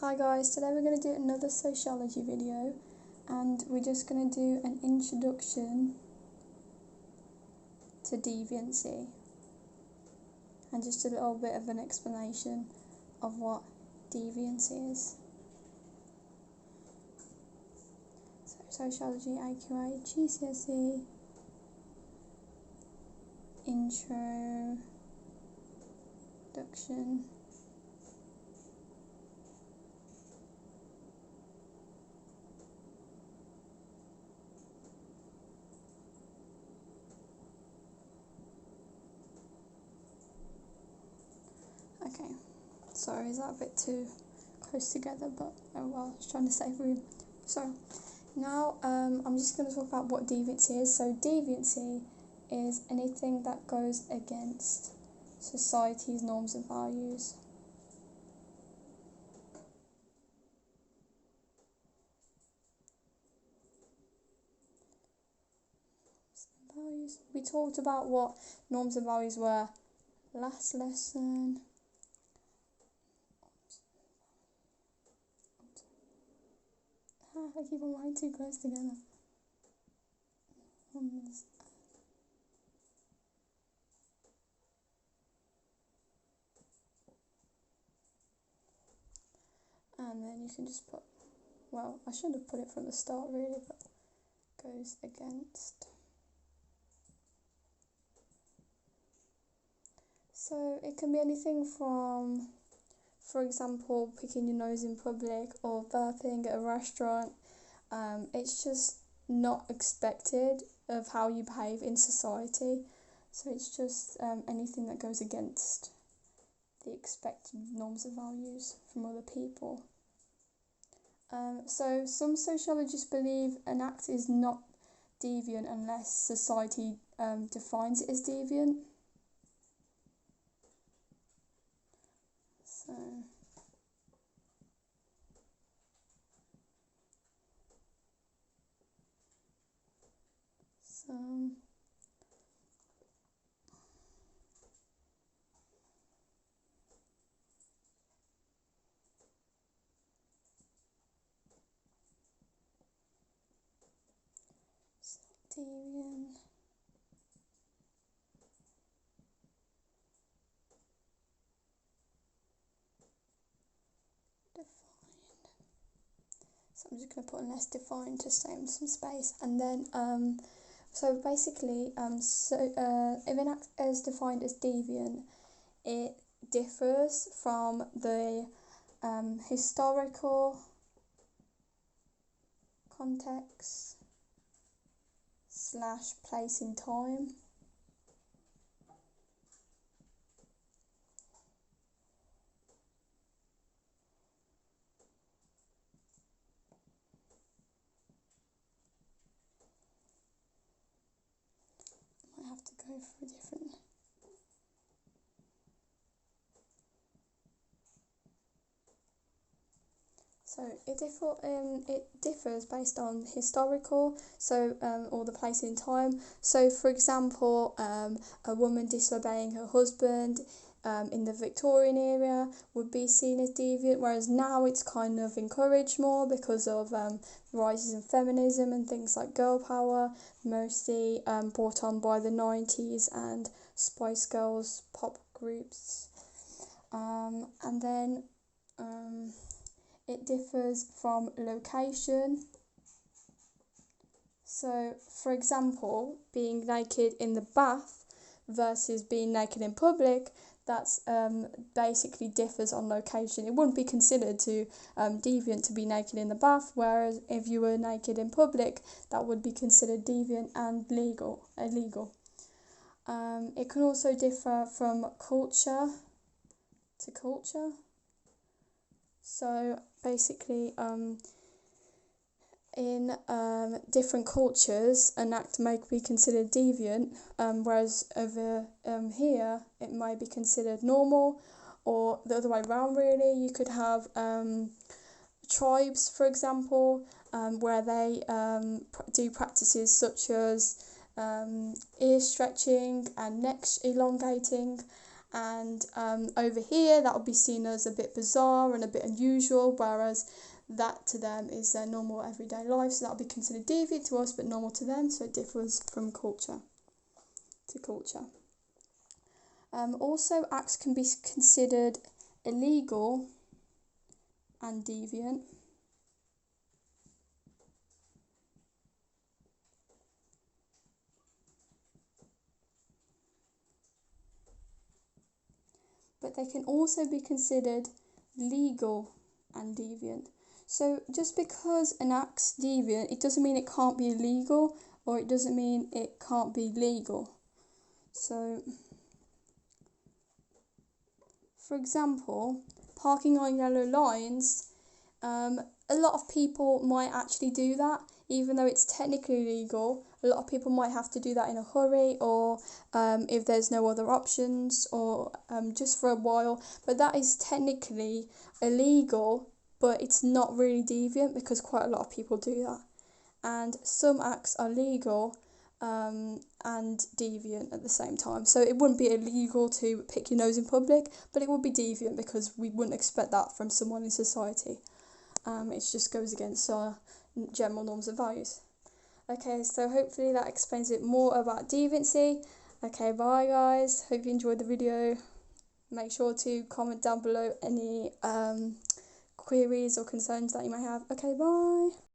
Hi guys, today we're going to do another sociology video and we're just going to do an introduction to deviancy and just a little bit of an explanation of what deviancy is. So sociology, AQA, GCSE, introduction. Okay, sorry, is that a bit too close together, but oh well, I was trying to save room. So, now I'm just going to talk about what deviancy is. So, deviancy is anything that goes against society's norms and values. Values. We talked about what norms and values were last lesson. I keep on writing too close together. And then you can just put, well, I should have put it from the start really, but goes against. So it can be anything from, for example, picking your nose in public or burping at a restaurant. It's just not expected of how you behave in society. So it's just anything that goes against the expected norms and values from other people. So some sociologists believe an act is not deviant unless society defines it as deviant. So some deviant. Defined. So I'm just going to put unless defined to save some space, and then so basically if an act is defined as deviant, it differs from the historical context / place in time. I might have to go for a different. So it differs based on historical, or the place in time. So, for example, a woman disobeying her husband in the Victorian era would be seen as deviant, whereas now it's kind of encouraged more because of rises in feminism and things like girl power, mostly brought on by the 90s and Spice Girls pop groups. And then it differs from location. So, for example, being naked in the bath versus being naked in public, that's basically differs on location. It wouldn't be considered to deviant to be naked in the bath, whereas if you were naked in public, that would be considered deviant and illegal. It can also differ from culture to culture. So basically, in different cultures, an act may be considered deviant, whereas over here it might be considered normal, or the other way around really. You could have tribes, for example, where they do practices such as ear stretching and neck elongating, and over here that would be seen as a bit bizarre and a bit unusual, whereas that to them is their normal everyday life, so that would be considered deviant to us but normal to them, so it differs from culture to culture. Also, acts can be considered illegal and deviant. But they can also be considered legal and deviant. So just because an act's deviant, it doesn't mean it can't be illegal, or it doesn't mean it can't be legal. So, for example, parking on yellow lines, a lot of people might actually do that, even though it's technically legal. A lot of people might have to do that in a hurry, or if there's no other options, or just for a while. But that is technically illegal, but it's not really deviant because quite a lot of people do that. And some acts are legal and deviant at the same time. So it wouldn't be illegal to pick your nose in public, but it would be deviant because we wouldn't expect that from someone in society. It just goes against our general norms and values. Okay, so hopefully that explains it more about deviancy. Okay, bye guys. Hope you enjoyed the video. Make sure to comment down below any queries or concerns that you may have. Okay, bye.